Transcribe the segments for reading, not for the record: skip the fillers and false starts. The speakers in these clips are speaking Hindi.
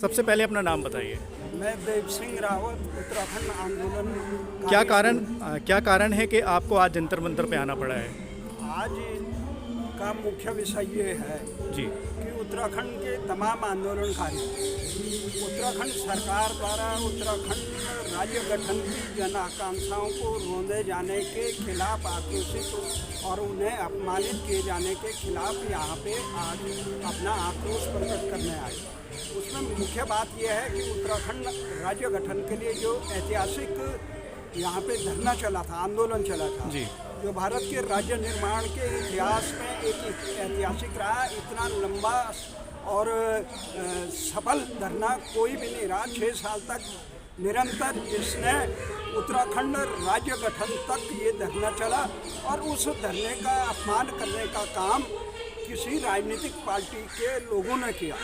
सबसे पहले अपना नाम बताइए। मैं देव सिंह रावत, उत्तराखंड आंदोलन। क्या कारण है कि आपको आज जंतर मंतर पे आना पड़ा है? आज का मुख्य विषय ये है जी कि उत्तराखंड के तमाम आंदोलनकारी उत्तराखंड सरकार द्वारा उत्तराखंड राज्य गठन की जन आकांक्षाओं को रोंदे जाने के खिलाफ आक्रोशित और उन्हें अपमानित किए जाने के खिलाफ यहाँ पे आज अपना आक्रोश प्रकट करने आए। उसमें मुख्य बात यह है कि उत्तराखंड राज्य गठन के लिए जो ऐतिहासिक यहाँ पे धरना चला था, आंदोलन चला था, जी जो भारत के राज्य निर्माण के इतिहास में एक ऐतिहासिक रहा। इतना लंबा और सफल धरना कोई भी नहीं रहा। 6 साल तक निरंतर जिसने उत्तराखंड राज्य गठन तक ये धरना चला और उस धरने का अपमान करने का काम किसी राजनीतिक पार्टी के लोगों ने किया।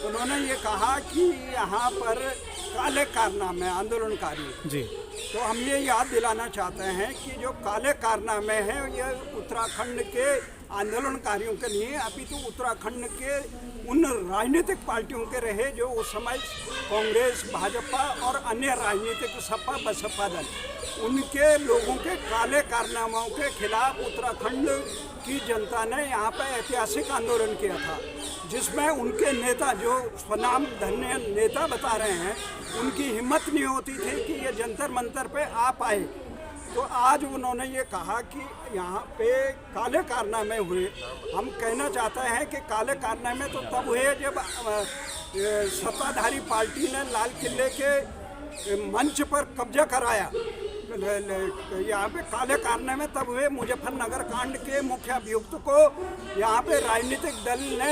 उन्होंने ये कहा कि यहाँ पर काले कारनामे आंदोलनकारी। जी तो हम ये याद दिलाना चाहते हैं कि जो काले कारनामे हैं ये उत्तराखंड के आंदोलनकारियों के लिए, अभी तो उत्तराखंड के उन राजनीतिक पार्टियों के रहे जो उस समय कांग्रेस, भाजपा और अन्य राजनीतिक सपा बसपा दल, उनके लोगों के काले कारनामों के खिलाफ उत्तराखंड की जनता ने यहाँ पर ऐतिहासिक आंदोलन किया था, जिसमें उनके नेता जो स्वनाम धन्य नेता बता रहे हैं, उनकी हिम्मत नहीं होती थी कि ये जंतर मंतर पे आ पाए। तो आज उन्होंने ये कहा कि यहाँ पे काले कारनामे हुए। हम कहना चाहते हैं कि काले कारनामे तो तब हुए जब सत्ताधारी पार्टी ने लाल किले के मंच पर कब्जा कराया। यहाँ पे काले कारनामे तब हुए मुजफ्फरनगर कांड के मुख्य अभियुक्त को यहाँ पे राजनीतिक दल ने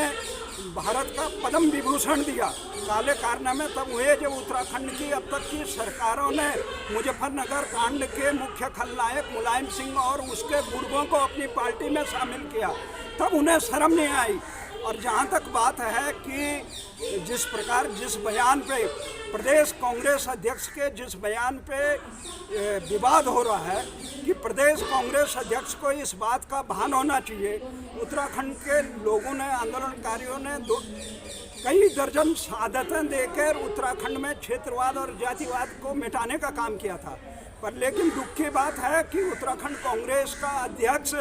भारत का पद्म विभूषण दिया। काले कारनामे तब हुए जब उत्तराखंड की अब तक की सरकारों ने मुजफ्फरनगर कांड के मुख्य खलनायक मुलायम सिंह और उसके गुर्गों को अपनी पार्टी में शामिल किया, तब उन्हें शर्म नहीं आई। और जहाँ तक बात है कि जिस प्रकार जिस बयान पे प्रदेश कांग्रेस अध्यक्ष के जिस बयान पे विवाद हो रहा है कि प्रदेश कांग्रेस अध्यक्ष को इस बात का भान होना चाहिए। उत्तराखंड के लोगों ने, आंदोलनकारियों ने कई दर्जन शहादतें देकर उत्तराखंड में क्षेत्रवाद और जातिवाद को मिटाने का काम किया था। पर लेकिन दुख की बात है कि उत्तराखंड कांग्रेस का अध्यक्ष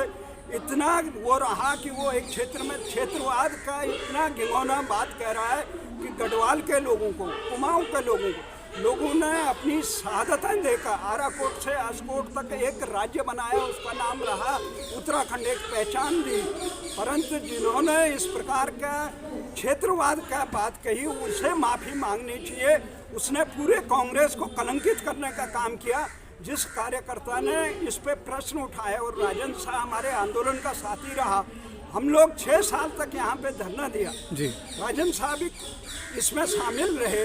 इतना वो रहा कि वो एक क्षेत्र में क्षेत्रवाद का इतना घिनौना बात कह रहा है कि गढ़वाल के लोगों को, कुमाऊं के लोगों ने अपनी शहादतें देकर आराकोट से आसकोट तक एक राज्य बनाया, उसका नाम रहा उत्तराखंड, एक पहचान दी। परंतु जिन्होंने इस प्रकार का क्षेत्रवाद का बात कही, उसे माफ़ी मांगनी चाहिए। उसने पूरे कांग्रेस को कलंकित करने का काम किया। जिस कार्यकर्ता ने इस पे प्रश्न उठाया और राजेंद्र शाह हमारे आंदोलन का साथी रहा, हम लोग 6 साल तक यहाँ पे धरना दिया जी। राजेंद्र शाह भी इसमें शामिल रहे।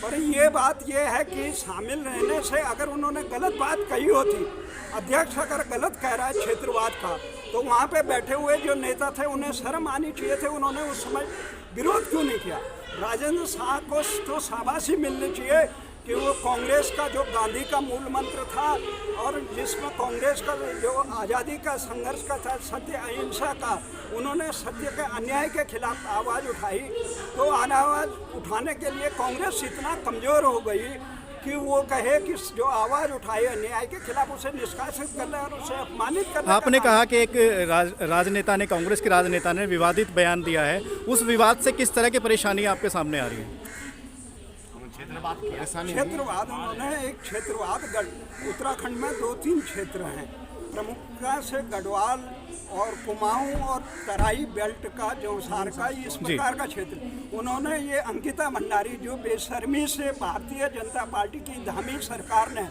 पर ये बात ये है कि शामिल रहने से अगर उन्होंने गलत बात कही होती, अध्यक्ष अगर गलत कह रहा है क्षेत्रवाद का, तो वहाँ पे बैठे हुए जो नेता थे उन्हें शर्म आनी चाहिए थे। उन्होंने उस समय विरोध क्यों नहीं किया? राजेंद्र शाह को तो शाबाशी मिलनी चाहिए कि वो कांग्रेस का जो गांधी का मूल मंत्र था और जिसमें कांग्रेस का जो आज़ादी का संघर्ष का था, सत्य अहिंसा का, उन्होंने सत्य के अन्याय के खिलाफ आवाज़ उठाई। तो आवाज़ उठाने के लिए कांग्रेस इतना कमज़ोर हो गई कि वो कहे कि जो आवाज़ उठाए अन्याय के खिलाफ उसे निष्कासित करना और उसे अपमानित करना। आपने कहा कि एक राजनेता ने, कांग्रेस के राजनेता ने विवादित बयान दिया है। उस विवाद से किस तरह की परेशानी आपके सामने आ रही है? क्षेत्रवाद, उन्होंने एक क्षेत्रवाद, उत्तराखंड में 2-3 क्षेत्र हैं, प्रमुखता से गढ़वाल और कुमाऊं और तराई बेल्ट का, जौसार का, इस प्रकार का क्षेत्र। उन्होंने ये अंकिता भंडारी जो बेशर्मी से भारतीय जनता पार्टी की धामी सरकार ने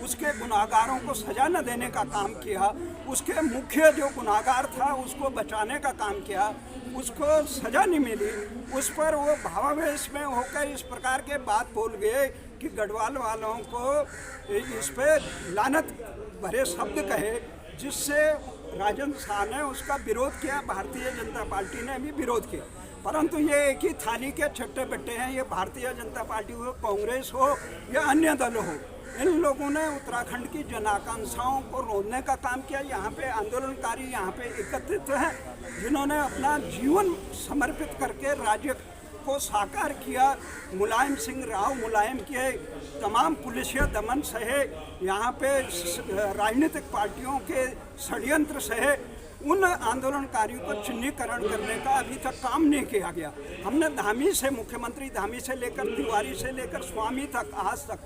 उसके गुनाहगारों को सजा न देने का काम किया, उसके मुख्य जो गुनाहगार था उसको बचाने का काम किया, उसको सजा नहीं मिली, उस पर वो भावावेश में होकर इस प्रकार के बात बोल गए कि गढ़वाल वालों को इस पर लानत भरे शब्द कहे, जिससे राजेंद्र शाह ने उसका विरोध किया। भारतीय जनता पार्टी ने भी विरोध किया। परंतु ये एक ही थाली के छट्टे बट्टे हैं। ये भारतीय जनता पार्टी हो, कांग्रेस हो या अन्य दल हो, इन लोगों ने उत्तराखंड की जन आकांक्षाओं को रोकने का काम किया। यहाँ पे आंदोलनकारी यहाँ पे एकत्रित हैं जिन्होंने अपना जीवन समर्पित करके राज्य को साकार किया। मुलायम सिंह राव मुलायम के तमाम पुलिसिया दमन सहे, यहाँ पे राजनीतिक पार्टियों के षड्यंत्र सहे, उन आंदोलनकारियों को चिन्हीकरण करने का अभी तक काम नहीं किया गया। हमने धामी से, मुख्यमंत्री धामी से लेकर तिवारी से लेकर स्वामी तक, आज तक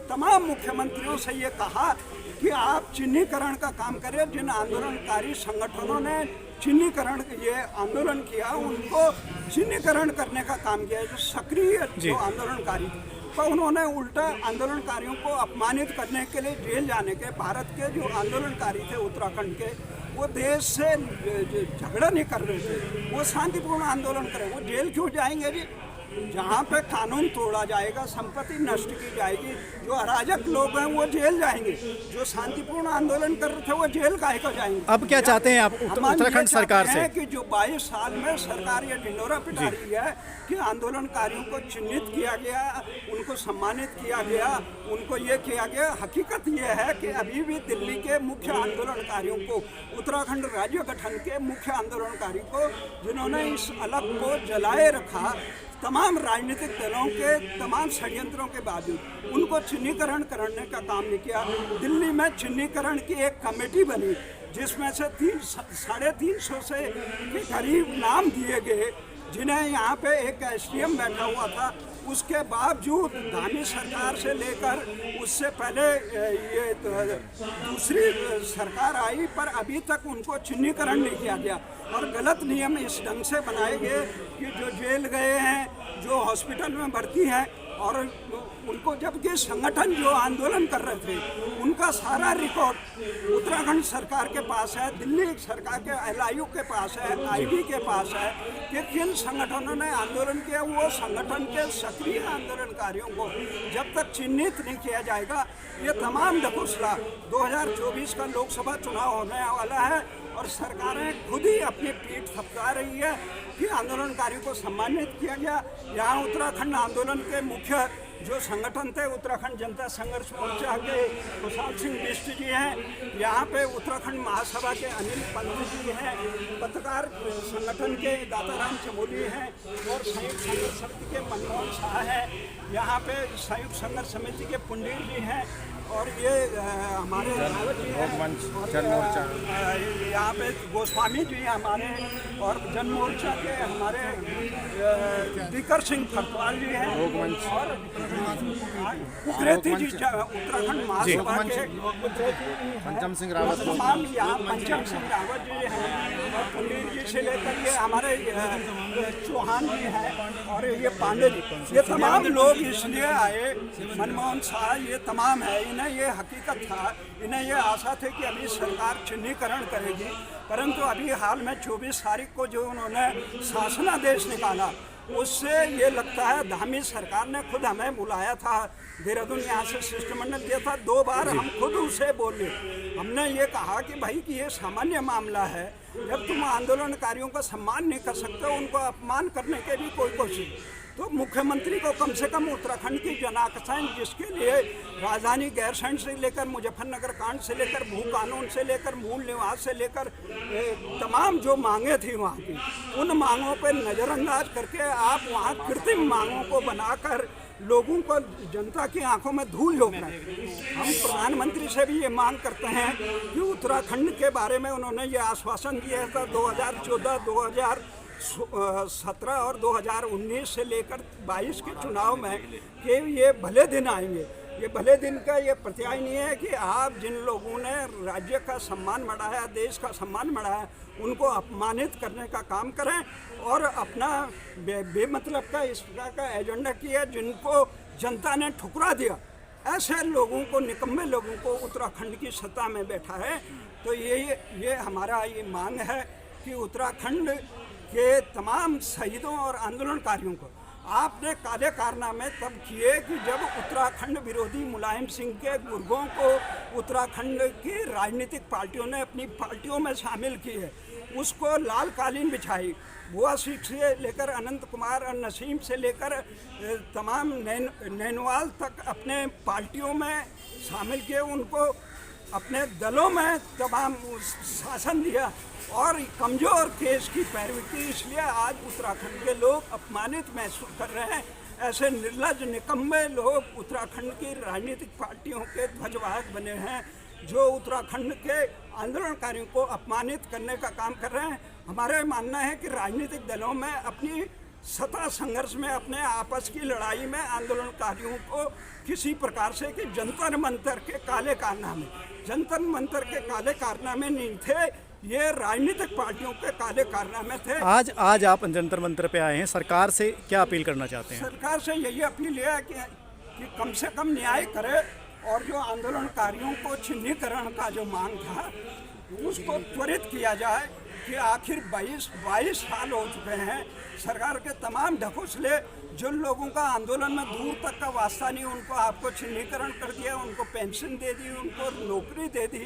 तमाम मुख्यमंत्रियों से ये कहा कि आप चिन्हीकरण का काम करें। जिन आंदोलनकारी संगठनों ने चिन्हीकरण ये आंदोलन किया, उनको चिन्हीकरण करने का काम किया। जो सक्रिय जो आंदोलनकारी तो उन्होंने उल्टा आंदोलनकारियों को अपमानित करने के लिए जेल जाने के, भारत के जो आंदोलनकारी थे उत्तराखंड के, वो देश से झगड़ा नहीं कर रहे थे, वो शांतिपूर्ण आंदोलन करे, वो जेल क्यों जाएंगे जी? जहाँ पे कानून तोड़ा जाएगा, संपत्ति नष्ट की जाएगी, जो अराजक लोग हैं वो जेल जाएंगे, जो शांतिपूर्ण आंदोलन कर रहे थे वो जेल काहे को जाएंगे। अब क्या चाहते हैं आप उत्तराखंड सरकार से? कि जो 22 साल में सरकार ये ढिंडोरा पिटा रही है कि आंदोलनकारियों को चिन्हित किया गया, उनको सम्मानित किया गया, उनको ये किया गया। हकीकत ये है कि अभी भी दिल्ली के मुख्य आंदोलनकारियों को, उत्तराखंड राज्य गठन के मुख्य आंदोलनकारियों को, जिन्होंने इस अलग को जलाए रखा, तमाम राजनीतिक दलों के तमाम षड्यंत्रों के बावजूद उनको चिन्हीकरण करने का काम नहीं किया। दिल्ली में चिन्हीकरण की एक कमेटी बनी, जिसमें से 350 से के करीब नाम दिए गए, जिन्हें यहाँ पे एक एसडीएम बैठा हुआ था। उसके बावजूद धामी सरकार से लेकर उससे पहले ये दूसरी सरकार आई, पर अभी तक उनको चिन्हीकरण नहीं किया गया। और गलत नियम इस ढंग से बनाए गए कि जो जेल गए हैं, जो हॉस्पिटल में भर्ती हैं, और उनको, जबकि संगठन जो आंदोलन कर रहे थे उनका सारा रिकॉर्ड उत्तराखंड सरकार के पास है, दिल्ली सरकार के एलआईयू के पास है, आईबी के पास है कि किन संगठनों ने आंदोलन किया। वो संगठन के सक्रिय आंदोलनकारियों को जब तक चिन्हित नहीं किया जाएगा, ये तमाम ढकोसला 2024 का लोकसभा चुनाव होने वाला है और सरकारें खुद ही अपनी पीठ थपका रही है कि आंदोलनकारियों को सम्मानित किया गया। यहाँ उत्तराखंड आंदोलन के मुख्य जो संगठन थे, उत्तराखंड जनता संघर्ष मोर्चा के खुशहाल सिंह बिष्ट जी हैं, यहाँ पे उत्तराखंड महासभा के अनिल पंत जी हैं, पत्रकार संगठन के दाताराम चमोली हैं, और संयुक्त संघर्ष समिति के मनमोहन शाह हैं, यहाँ पे संयुक्त संघर्ष समिति के पुंडीर जी हैं, और ये हमारे रावत जी हैं, यहाँ पे गोस्वामी जी हमारे, और जन मोर्चा के हमारे दिकर सिंह खरतवाल जी हैं, और उग्रेती जी उत्तराखंड महासभा के पंचम सिंह रावत, तमाम यहाँ पंचम सिंह रावत जी हैं, और पुंडीर जी से लेकर के हमारे चौहान जी हैं, और ये पांडे जी, ये तमाम लोग इसलिए आए, मनमोहन शाह, ये तमाम है। इन्हें ये हकीकत था, इन्हें ये आशा थी कि अभी सरकार चिन्हीकरण करेगी, परंतु अभी हाल में 24 तारीख को जो उन्होंने शासनादेश निकाला, उससे ये लगता है धामी सरकार ने खुद हमें बुलाया था, देहरादून यहाँ से शिष्टमंडल दिया था, 2 बार हम खुद उसे बोले। हमने ये कहा कि भाई कि ये सामान्य मामला है, जब तुम आंदोलनकारियों का सम्मान नहीं कर सकते, उनको अपमान करने के भी कोई कोशिश, तो मुख्यमंत्री को कम से कम उत्तराखंड की जनाकसाइन, जिसके लिए राजधानी गैरसैंण से लेकर मुजफ्फरनगर कांड से लेकर भू कानून से लेकर मूल निवास से लेकर तमाम जो मांगे थी वहाँ की, उन मांगों पर नज़रअंदाज करके आप वहाँ कृत्रिम मांगों को बनाकर लोगों को, जनता की आंखों में धूल झोंक रहे हैं। हम प्रधानमंत्री से भी ये मांग करते हैं कि उत्तराखंड के बारे में उन्होंने ये आश्वासन दिया था 2014, 2017 और 2019 से लेकर 22 के चुनाव में कि ये भले दिन आएंगे। ये भले दिन का ये प्रत्याय नहीं है कि आप जिन लोगों ने राज्य का सम्मान बढ़ाया, देश का सम्मान बढ़ाया, उनको अपमानित करने का काम करें और अपना बेमतलब का इस प्रकार का एजेंडा किया जिनको जनता ने ठुकरा दिया। ऐसे लोगों को, निकम्मे लोगों को उत्तराखंड की सत्ता में बैठा है। तो ये हमारा ये मांग है कि उत्तराखंड के तमाम शहीदों और आंदोलनकारियों को आपने काले कारनामे तब किए कि जब उत्तराखंड विरोधी मुलायम सिंह के गुर्गों को उत्तराखंड की राजनीतिक पार्टियों ने अपनी पार्टियों में शामिल किए, उसको लाल कालीन बिछाई। बुआ सीट से लेकर अनंत कुमार और नसीम से लेकर तमाम नैनवाल तक अपने पार्टियों में शामिल किए, उनको अपने दलों में तमाम शासन दिया और कमज़ोर केस की पैरवी की, इसलिए आज उत्तराखंड के लोग अपमानित महसूस कर रहे हैं। ऐसे निर्लज निकम्मे लोग उत्तराखंड की राजनीतिक पार्टियों के ध्वजवाहक बने हैं जो उत्तराखंड के आंदोलनकारियों को अपमानित करने का काम कर रहे हैं। हमारा मानना है कि राजनीतिक दलों में अपनी सत्ता संघर्ष में, अपने आपस की लड़ाई में आंदोलनकारियों को किसी प्रकार से कि जंतर मंतर के काले कारनामे नहीं थे, ये राजनीतिक पार्टियों के काले कारनामे थे। आज आप जंतर मंतर पे आए हैं, सरकार से क्या अपील करना चाहते हैं? सरकार से यही अपील है कि कम से कम न्याय करे और जो आंदोलनकारियों को चिन्हीकरण का जो मांग था उसको त्वरित किया जाए कि आखिर 22 साल हो चुके हैं, सरकार के तमाम ढकोसले, जिन लोगों का आंदोलन में दूर तक का वास्ता नहीं, उनको आपको चिन्हीकरण कर दिया, उनको पेंशन दे दी, उनको नौकरी दे दी।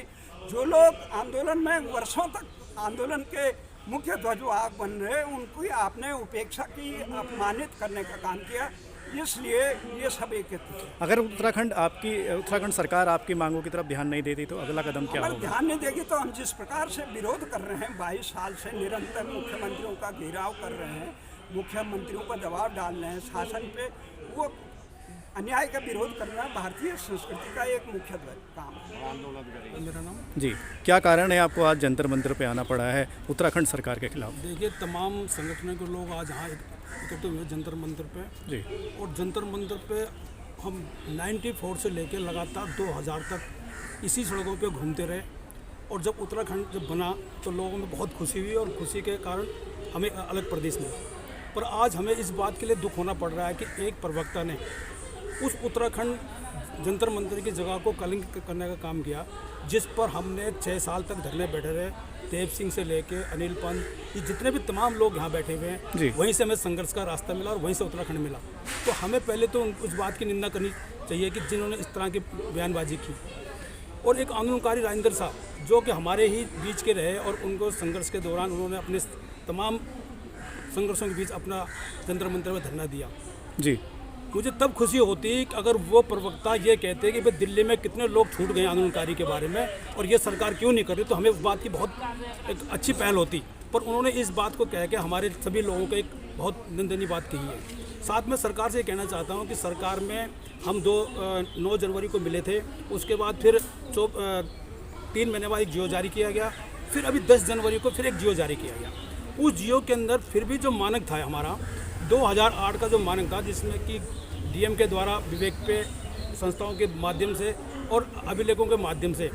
जो लोग आंदोलन में वर्षों तक आंदोलन के मुख्य ध्वजवाहक बन रहे, उनको आपने उपेक्षा की, अपमानित करने का काम किया, इसलिए ये सब एक। अगर उत्तराखंड सरकार आपकी मांगों की तरफ ध्यान नहीं देती तो अगला कदम क्या होगा? ध्यान नहीं देगी तो हम जिस प्रकार से विरोध कर रहे हैं, 22 साल से निरंतर मुख्यमंत्रियों का घेराव कर रहे हैं, मुख्यमंत्रियों पर दबाव डाल रहे हैं शासन पे, वो अन्याय का विरोध करना भारतीय संस्कृति का एक मुख्य काम है। मेरा नाम जी, क्या कारण है आपको आज जंतर मंतर पे आना पड़ा है उत्तराखंड सरकार के खिलाफ? देखिए, तमाम संगठनों के लोग आज यहाँ इकट्ठे हुए जंतर मंतर पे जी, और जंतर मंतर पे हम 94 से लेकर लगातार 2000 तक इसी सड़कों पे घूमते रहे। और जब उत्तराखंड जब बना तो लोगों में बहुत खुशी हुई और खुशी के कारण हमें अलग प्रदेश मिला। पर आज हमें इस बात के लिए दुख होना पड़ रहा है कि एक प्रवक्ता ने उस उत्तराखंड जंतर मंतर की जगह को कलंकित करने का काम किया, जिस पर हमने 6 साल तक धरने बैठे रहे। देव सिंह से लेके अनिल पंत, ये जितने भी तमाम लोग यहाँ बैठे हुए हैं, वहीं से हमें संघर्ष का रास्ता मिला और वहीं से उत्तराखंड मिला। तो हमें पहले तो उस बात की निंदा करनी चाहिए कि जिन्होंने इस तरह की बयानबाजी की। और एक आंदोलनकारी राजेंद्र साहब जो कि हमारे ही बीच के रहे और उनको संघर्ष के दौरान उन्होंने अपने तमाम संघर्षों के बीच अपना जंतर मंतर में धरना दिया। जी, मुझे तब खुशी होती कि अगर वो प्रवक्ता ये कहते कि भाई दिल्ली में कितने लोग छूट गए आंदोलनकारी के बारे में और ये सरकार क्यों नहीं कर रही, तो हमें उस बात की बहुत एक अच्छी पहल होती। पर उन्होंने इस बात को कह के हमारे सभी लोगों को एक बहुत निंदनीय बात कही है। साथ में सरकार से कहना चाहता हूँ कि सरकार में हम 9 जनवरी को मिले थे, उसके बाद फिर 3 महीने बाद एक जियो जारी किया गया, फिर अभी 10 जनवरी को फिर एक जियो जारी किया गया। उस जियो के अंदर फिर भी जो मानक था हमारा 2008 का जो मानक था, जिसमें कि डीएम के द्वारा विवेक पे संस्थाओं के माध्यम से और अभिलेखों के माध्यम से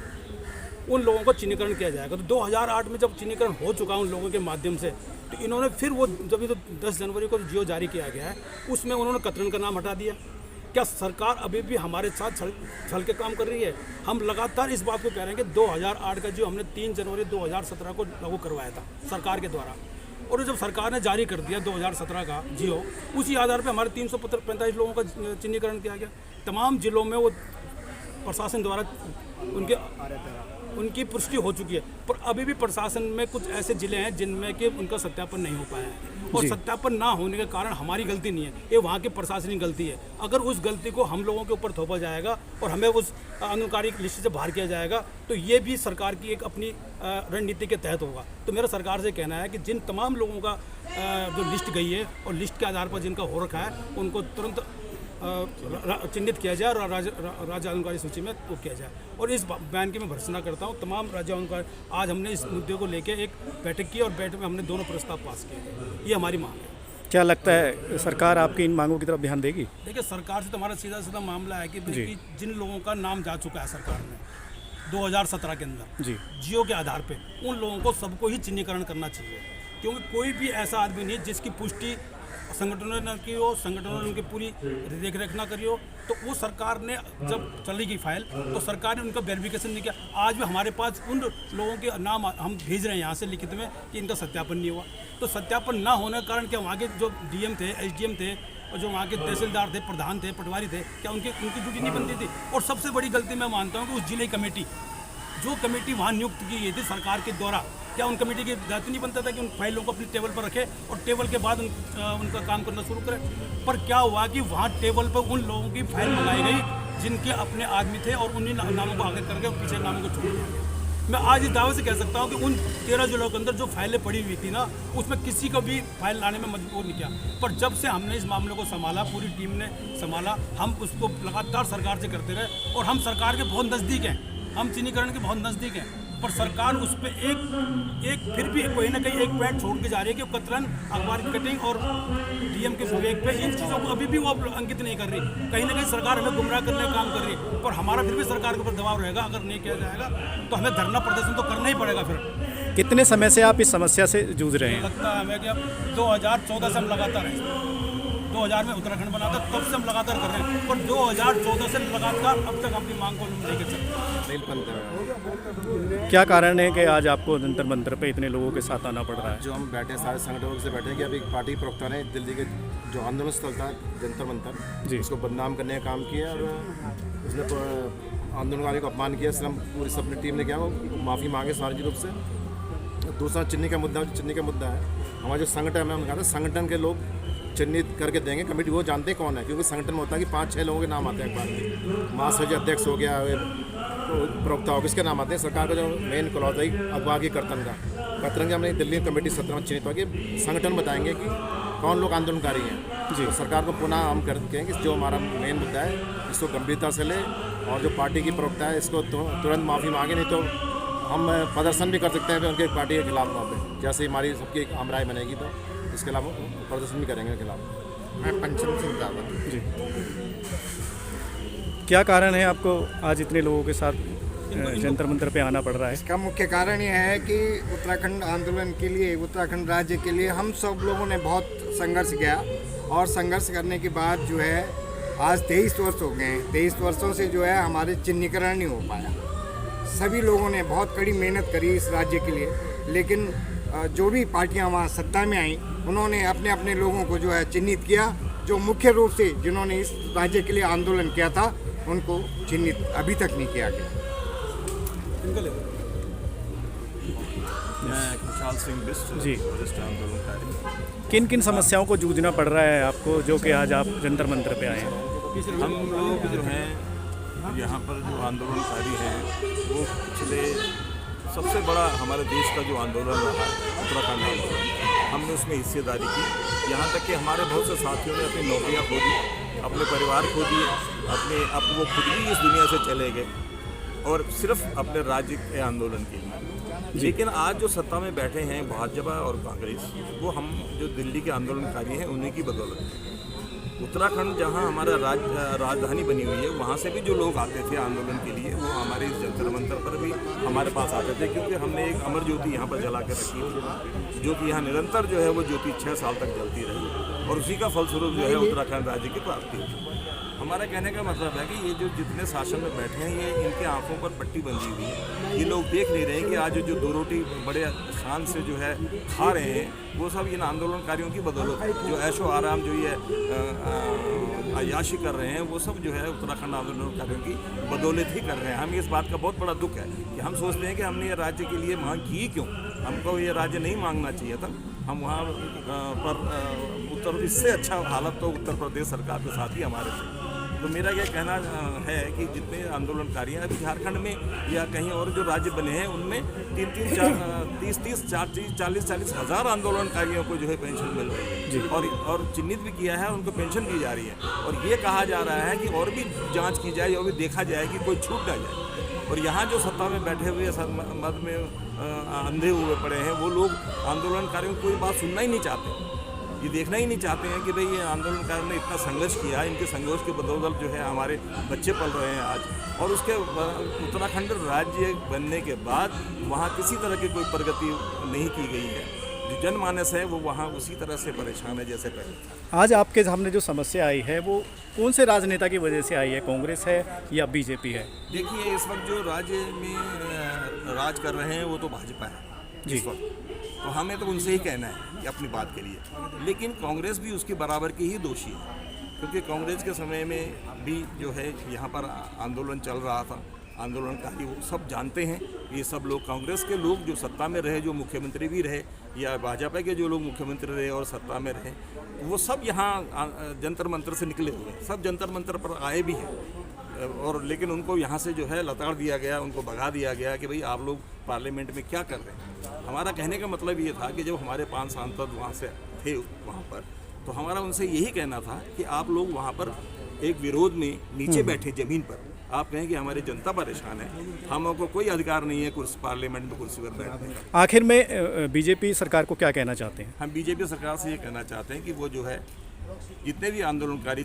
उन लोगों को चिन्हीकरण किया जाएगा। तो 2008 में जब चिन्हीकरण हो चुका उन लोगों के माध्यम से, तो इन्होंने फिर वो जब तो 10 जनवरी को जियो जारी किया गया है, उसमें उन्होंने कतरन का नाम हटा दिया। क्या सरकार अभी भी हमारे साथ छल के काम कर रही है? हम लगातार इस बात को कह रहे हैं कि 2008 का जियो हमने 3 जनवरी 2017 को लागू करवाया था सरकार के द्वारा, और जब सरकार ने जारी कर दिया 2017 का जियो, उसी आधार पे हमारे 345 लोगों का चिन्हीकरण किया गया। तमाम जिलों में वो प्रशासन द्वारा उनकी पुष्टि हो चुकी है, पर अभी भी प्रशासन में कुछ ऐसे जिले हैं जिनमें कि उनका सत्यापन नहीं हो पाया है। और सत्यापन ना होने के कारण हमारी गलती नहीं है, ये वहाँ की प्रशासनिक गलती है। अगर उस गलती को हम लोगों के ऊपर थोपा जाएगा और हमें उस आंदोलनकारी लिस्ट से बाहर किया जाएगा, तो ये भी सरकार की एक अपनी रणनीति के तहत होगा। तो मेरा सरकार से कहना है कि जिन तमाम लोगों का जो लिस्ट गई है और लिस्ट के आधार पर जिनका हो रखा है, उनको तुरंत चिन्हित किया जाए और राज्य आंदोलनकारी सूची में वो किया जाए। और इस बयान की मैं भर्त्सना करता हूँ तमाम राज्य आंदोलनकारी। आज हमने इस मुद्दे को लेकर एक बैठक की और बैठक में हमने दोनों प्रस्ताव पास किए। ये हमारी मांग है। क्या लगता है सरकार आपकी इन मांगों की तरफ ध्यान देगी? देखिए, सरकार से तो हमारा सीधा सीधा मामला है कि जिन लोगों का नाम जा चुका है सरकार में 2017 के अंदर जियो के आधार पे, उन लोगों को सबको ही चिन्हीकरण करना चाहिए, क्योंकि कोई भी ऐसा आदमी नहीं जिसकी पुष्टि संगठनों ने की हो, संगठनों ने उनकी पूरी देख रेख ना करी हो। तो वो सरकार ने जब चली गई फाइल, तो सरकार ने उनका वेरिफिकेशन नहीं किया। आज भी हमारे पास उन लोगों के नाम हम भेज रहे हैं यहाँ से लिखित में कि इनका सत्यापन नहीं हुआ। तो सत्यापन ना होने के कारण क्या वहाँ के जो डीएम थे, एसडीएम थे और जो वहाँ के तहसीलदार थे, प्रधान थे, पटवारी थे, क्या उनकी ड्यूटी नहीं बनती थी? और सबसे बड़ी गलती मैं मानता हूँ कि उस जिले कमेटी, जो कमेटी वहाँ नियुक्त की गई थी सरकार के द्वारा, क्या उन कमेटी की दायित्व नहीं बनता था कि उन फाइलों को अपनी टेबल पर रखे और टेबल के बाद उनका काम करना शुरू करें? पर क्या हुआ कि वहाँ टेबल पर उन लोगों की फाइल मंगाई गई जिनके अपने आदमी थे और उन्हीं नामों को आगे करके पीछे नामों को छोड़ दिया गया। मैं आज इस दावे से कह सकता हूँ कि उन 13 जिलों के अंदर जो फाइलें पड़ी हुई थी ना, उसमें किसी को भी फाइल लाने में मजबूर नहीं किया। पर जब से हमने इस मामले को संभाला, पूरी टीम ने संभाला, हम उसको लगातार सरकार से करते रहे और हम सरकार के बहुत नज़दीक हैं, हम चिन्हीकरण के बहुत नज़दीक हैं, पर सरकार उस पर एक फिर भी कोई ना कहीं एक पॉइंट छोड़ के जा रही है कि कतरन अखबार की कटिंग और डीएम के विवेक पे इन चीज़ों को अभी भी वो अंकित नहीं कर रही। कहीं ना कहीं सरकार हमें गुमराह करने का काम कर रही है, पर हमारा फिर भी सरकार के ऊपर दबाव रहेगा। अगर नहीं किया जाएगा तो हमें धरना प्रदर्शन तो करना ही पड़ेगा। फिर कितने समय से आप इस समस्या से जूझ रहे हैं? लगता है हमें कि अब 2014 से हम लगातार हैं, 2000 में उत्तराखंड बना था, तब से हम लगातार कर रहे हैं, पर 2014 से लगातार अब तक अपनी मांग को नहीं कर सकते। क्या कारण है कि आज आपको जंतर मंतर पे इतने लोगों के साथ आना पड़ रहा है? जो हम बैठे सारे संगठनों से बैठे कि अभी पार्टी प्रवक्ता ने दिल्ली के जो आंदोलन स्थल था जंतर मंतर जी। उसको बदनाम करने का काम किया और उसने आंदोलनकारियों को अपमान किया। इसलिए हम पूरी अपनी टीम ने क्या वो माफ़ी मांगे सार्वजनिक रूप से। दूसरा चिन्नी का मुद्दा है, हमारा जो संगठन है, हमने कहा था संगठन के लोग चिन्हित करके देंगे, कमेटी वो जानते हैं कौन है, क्योंकि संगठन में होता है कि 5-6 लोगों के नाम आते हैं अखबार में, महासचिव अध्यक्ष हो गया, प्रवक्ता हो गया, इसके नाम आते हैं। सरकार का जो मेन क्लॉज है अखबार की कतरन का हमने दिल्ली कमेटी सत्र में चिन्हित हुआ कि संगठन बताएंगे कि कौन लोग आंदोलनकारी हैं जी। सरकार को पुनः हम करते हैं कि जो हमारा मेन मुद्दा है इसको गंभीरता से ले और जो पार्टी की प्रवक्ता है इसको तुरंत माफ़ी मांगे, नहीं तो हम प्रदर्शन भी कर सकते हैं उनके पार्टी के खिलाफ वहाँ पे। जैसे हमारी सबकी एक आम राय बनेगी तो इसके अलावा प्रदर्शन भी करेंगे खिलाफ। मैं पंचम सिंह रावत जी। क्या कारण है आपको आज इतने लोगों के साथ जंतर मंतर पे आना पड़ रहा है? इसका मुख्य कारण यह है कि उत्तराखंड आंदोलन के लिए, उत्तराखंड राज्य के लिए हम सब लोगों ने बहुत संघर्ष किया और संघर्ष करने के बाद जो है आज 23 वर्ष हो गए हैं। 23 वर्षों से जो है हमारे चिन्हीकरण नहीं हो पाया। सभी लोगों ने बहुत कड़ी मेहनत करी इस राज्य के लिए, लेकिन जो भी पार्टियां वहाँ सत्ता में आई उन्होंने अपने अपने लोगों को जो है चिन्हित किया। जो मुख्य रूप से जिन्होंने इस राज्य के लिए आंदोलन किया था उनको चिन्हित अभी तक नहीं किया गया। मैं खुशहाल सिंह बिष्ट जी। वरिष्ठ आंदोलनकारी। किन किन समस्याओं को जूझना पड़ रहा है आपको जो कि आज आप जंतर मंतर पे आए हैं? हम लोग जो हैं यहाँ पर जो आंदोलनकारी हैं वो पिछले सबसे बड़ा हमारे देश का जो आंदोलन रहा उत्तराखंड आंदोलन, हमने उसमें हिस्सेदारी की। यहाँ तक कि हमारे बहुत से साथियों ने अपनी नौकरियाँ खो दी, अपने परिवार खो दिए, अब वो खुद भी इस दुनिया से चले गए और सिर्फ अपने राज्य के आंदोलन के लिए। लेकिन आज जो सत्ता में बैठे हैं भाजपा और कांग्रेस, वो हम जो दिल्ली के आंदोलनकारी हैं उन्हीं की बदौलत है। उत्तराखंड जहां हमारा राजधानी बनी हुई है, वहां से भी जो लोग आते थे आंदोलन के लिए वो हमारे इस जंतर मंतर पर भी हमारे पास आते थे, क्योंकि हमने एक अमर ज्योति यहाँ पर जला कर रखी थी, जो कि यहाँ निरंतर जो है वो ज्योति 6 साल तक जलती रही और उसी का फलस्वरूप जो है उत्तराखंड राज्य की प्राप्ति हुई। हमारा कहने का मतलब है कि ये जो जितने शासन में बैठे हैं ये इनके आंखों पर पट्टी बंधी हुई है। ये लोग देख नहीं रहे हैं कि आज जो 2 रोटी बड़े शान से जो है खा रहे हैं वो सब इन आंदोलनकारियों की बदौलत है। जो ऐशो आराम जो ये अयाशी कर रहे हैं वो सब जो है उत्तराखंड आंदोलनकारियों की बदौलत ही कर रहे हैं। हमें इस बात का बहुत बड़ा दुख है कि हम सोचते हैं कि हमने ये राज्य के लिए मांग की क्यों, हमको ये राज्य नहीं मांगना चाहिए था। हम वहाँ पर इससे अच्छा हालत तो उत्तर प्रदेश सरकार के साथ ही हमारे थे। तो मेरा यह कहना है कि जितने आंदोलनकारी हैं अभी झारखंड में या कहीं और जो राज्य बने हैं उनमें 30-40 हज़ार आंदोलनकारियों को जो है पेंशन मिल रही है और चिन्हित भी किया है, उनको पेंशन दी जा रही है। और ये कहा जा रहा है कि और भी जांच की जाए और भी देखा जाए कि कोई छूट ना जाए। और यहाँ जो सत्ता में बैठे हुए मद में अंधे हुए पड़े हैं वो लोग आंदोलनकारियों को कोई बात सुनना ही नहीं चाहते, ये देखना ही नहीं चाहते हैं कि भाई ये आंदोलनकारियों ने इतना संघर्ष किया, इनके संघर्ष के बदौलत जो है हमारे बच्चे पल रहे हैं आज। और उसके उत्तराखंड राज्य बनने के बाद वहाँ किसी तरह की कोई प्रगति नहीं की गई है। जो जनमानस है वो वहाँ उसी तरह से परेशान है जैसे पहले। आज आपके सामने जो समस्या आई है वो कौन से राजनेता की वजह से आई है? कांग्रेस है या बीजेपी है? देखिए इस वक्त जो राज्य में राज कर रहे हैं वो तो भाजपा है जी। इस वक्त तो हमें तो उनसे ही कहना है कि अपनी बात के लिए। लेकिन कांग्रेस भी उसके बराबर की ही दोषी है, क्योंकि कांग्रेस के समय में भी जो है यहाँ पर आंदोलन चल रहा था। आंदोलनकारी वो सब जानते हैं, ये सब लोग कांग्रेस के लोग जो सत्ता में रहे, जो मुख्यमंत्री भी रहे, या भाजपा के जो लोग मुख्यमंत्री रहे और सत्ता में रहे, वो सब यहाँ जंतर मंतर से निकले हुए हैं, सब जंतर मंतर पर आए भी हैं। और लेकिन उनको यहाँ से जो है लताड़ दिया गया, उनको भगा दिया गया कि भाई आप लोग पार्लियामेंट में क्या कर रहे हैं। हमारा कहने का मतलब ये था कि जब हमारे 5 सांसद वहाँ से थे वहाँ पर, तो हमारा उनसे यही कहना था कि आप लोग वहाँ पर एक विरोध में नीचे बैठे ज़मीन पर। आप कहें कि हमारी जनता परेशान है, हमको कोई अधिकार नहीं है कुर्सी पार्लियामेंट में कुर्सी पर बैठने का। आखिर में बीजेपी सरकार को क्या कहना चाहते हैं? हम बीजेपी सरकार से ये कहना चाहते हैं कि वो जो है जितने भी आंदोलनकारी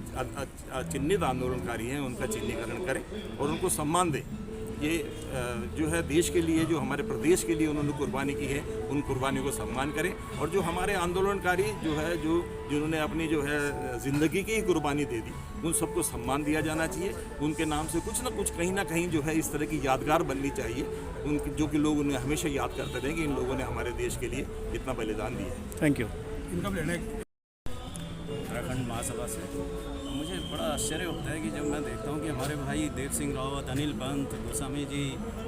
चिन्हित आंदोलनकारी हैं उनका चिन्हीकरण करें और उनको सम्मान दें। ये जो है देश के लिए, जो हमारे प्रदेश के लिए उन्होंने कुर्बानी की है, उन कुर्बानियों को सम्मान करें। और जो हमारे आंदोलनकारी जो है जिन्होंने अपनी जो है ज़िंदगी की ही कुर्बानी दे दी, उन सबको सम्मान दिया जाना चाहिए। उनके नाम से कुछ ना कुछ कहीं ना कहीं जो है इस तरह की यादगार बननी चाहिए, उनकी जो कि लोग उन्हें हमेशा याद करते रहें कि इन लोगों ने हमारे देश के लिए इतना बलिदान दिया है। Thank you. उत्तराखंड महासभा से मुझे बड़ा आश्चर्य होता है कि जब मैं देखता हूँ कि हमारे भाई देव सिंह रावत, अनिल पंत, गोस्वामी जी,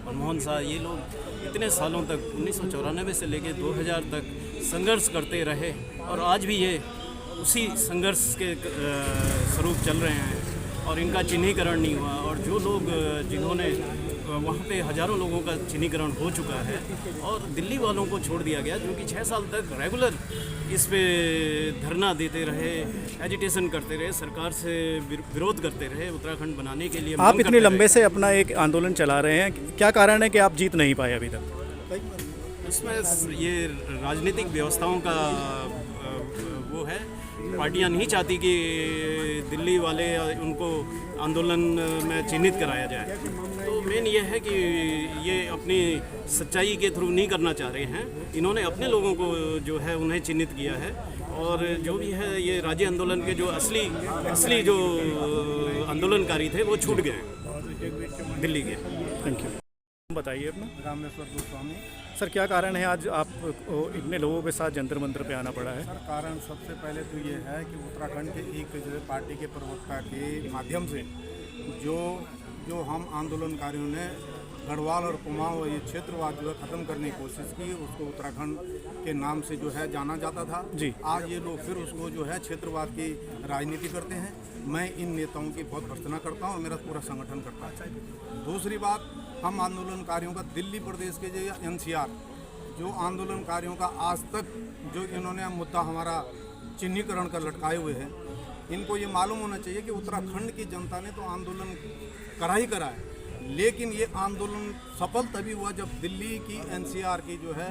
मनमोहन शाह, ये लोग इतने सालों तक 1994 से लेकर 2000 तक संघर्ष करते रहे और आज भी ये उसी संघर्ष के स्वरूप चल रहे हैं और इनका चिन्हीकरण नहीं हुआ। और जो लोग जिन्होंने वहाँ पे हज़ारों लोगों का चिन्हीकरण हो चुका है और दिल्ली वालों को छोड़ दिया गया, जो कि 6 साल तक रेगुलर इस पे धरना देते रहे, एजिटेशन करते रहे, सरकार से विरोध करते रहे, उत्तराखंड बनाने के लिए। आप इतने लंबे से अपना एक आंदोलन चला रहे हैं, क्या कारण है कि आप जीत नहीं पाए अभी तक? इसमें ये राजनीतिक व्यवस्थाओं का वो है, पार्टियां नहीं चाहती कि दिल्ली वाले उनको आंदोलन में चिन्हित कराया जाए। तो मेन ये है कि ये अपनी सच्चाई के थ्रू नहीं करना चाह रहे हैं। इन्होंने अपने लोगों को जो है उन्हें चिन्हित किया है और जो भी है ये राज्य आंदोलन के जो असली जो आंदोलनकारी थे वो छूट गए दिल्ली के। Thank you. बताइए अपना। रामेश्वर गोस्वामी। सर, क्या कारण है आज आप इतने लोगों के साथ जंतर मंतर पे आना पड़ा है? सर, कारण सबसे पहले तो ये है कि उत्तराखंड के एक जो है पार्टी के प्रवक्ता के माध्यम से जो हम आंदोलनकारियों ने गढ़वाल और कुमाऊं ये क्षेत्रवाद जो है ख़त्म करने की कोशिश की, उसको उत्तराखंड के नाम से जो है जाना जाता था जी। आज ये लोग फिर उसको जो है क्षेत्रवाद की राजनीति करते हैं। मैं इन नेताओं की बहुत भर्त्सना करता हूँ और मेरा पूरा संगठन करता है। दूसरी बात, हम आंदोलनकारियों का दिल्ली प्रदेश के जो NCR जो आंदोलनकारियों का आज तक जो इन्होंने मुद्दा हमारा चिन्हीकरण का लटकाए हुए हैं, इनको ये मालूम होना चाहिए कि उत्तराखंड की जनता ने तो आंदोलन करा ही करा है, लेकिन ये आंदोलन सफल तभी हुआ जब दिल्ली की NCR की जो है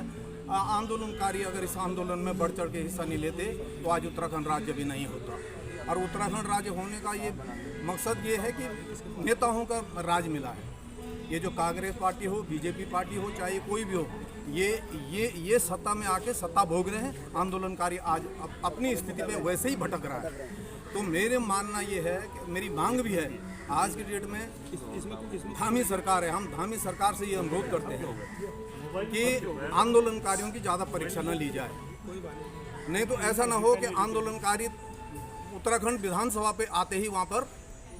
आंदोलनकारी अगर इस आंदोलन में बढ़ चढ़ के हिस्सा नहीं लेते तो आज उत्तराखंड राज्य भी नहीं होता। और उत्तराखंड राज्य होने का ये मकसद ये है कि नेताओं का राज मिला है। ये जो कांग्रेस पार्टी हो, बीजेपी पार्टी हो, चाहे कोई भी हो, ये सत्ता में आके सत्ता भोग रहे हैं। आंदोलनकारी आज अपनी स्थिति में वैसे ही भटक रहा है। तो मेरे मानना ये है कि मेरी मांग भी है, आज की डेट में धामी सरकार है, हम धामी सरकार से ये अनुरोध करते हैं कि आंदोलनकारियों की ज़्यादा परीक्षा न ली जाए। नहीं तो ऐसा ना हो कि आंदोलनकारी उत्तराखंड विधानसभा पे आते ही वहाँ पर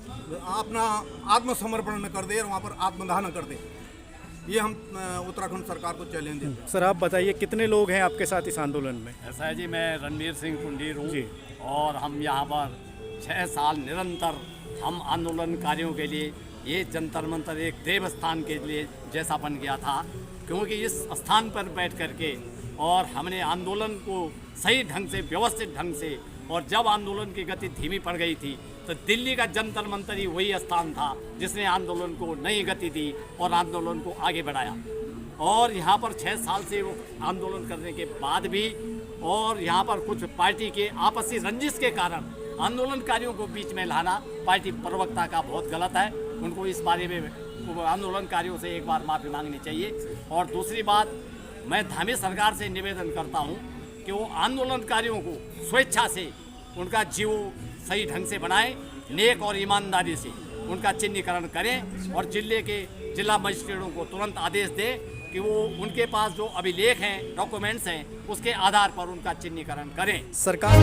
अपना आत्मसमर्पण न कर दे और वहाँ पर आत्मदाह न कर दे। ये हम उत्तराखंड सरकार को चैलेंज देते हैं। सर, आप बताइए कितने लोग हैं आपके साथ इस आंदोलन में? ऐसा है जी, मैं रणवीर सिंह कुंडीर हूँ जी। और हम यहाँ पर 6 साल निरंतर हम आंदोलनकारियों के लिए ये जंतर मंतर एक देवस्थान के लिए जैसा बन गया था, क्योंकि इस स्थान पर बैठ करके और हमने आंदोलन को सही ढंग से, व्यवस्थित ढंग से, और जब आंदोलन की गति धीमी पड़ गई थी तो दिल्ली का जंतर मंतर ही वही स्थान था जिसने आंदोलन को नई गति दी और आंदोलन को आगे बढ़ाया। और यहाँ पर 6 साल से वो आंदोलन करने के बाद भी और यहाँ पर कुछ पार्टी के आपसी रंजिश के कारण आंदोलनकारियों को बीच में लाना पार्टी प्रवक्ता का बहुत गलत है। उनको इस बारे में आंदोलनकारियों से एक बार माफ़ी मांगनी चाहिए। और दूसरी बात, मैं धामी सरकार से निवेदन करता हूँ कि वो आंदोलनकारियों को स्वेच्छा से उनका जीव सही ढंग से बनाएं, नेक और ईमानदारी से उनका चिन्हीकरण करें और जिला मजिस्ट्रेटों को तुरंत आदेश दें कि वो उनके पास जो अभिलेख हैं, डॉक्यूमेंट्स हैं, उसके आधार पर उनका चिन्हीकरण करें। सरकार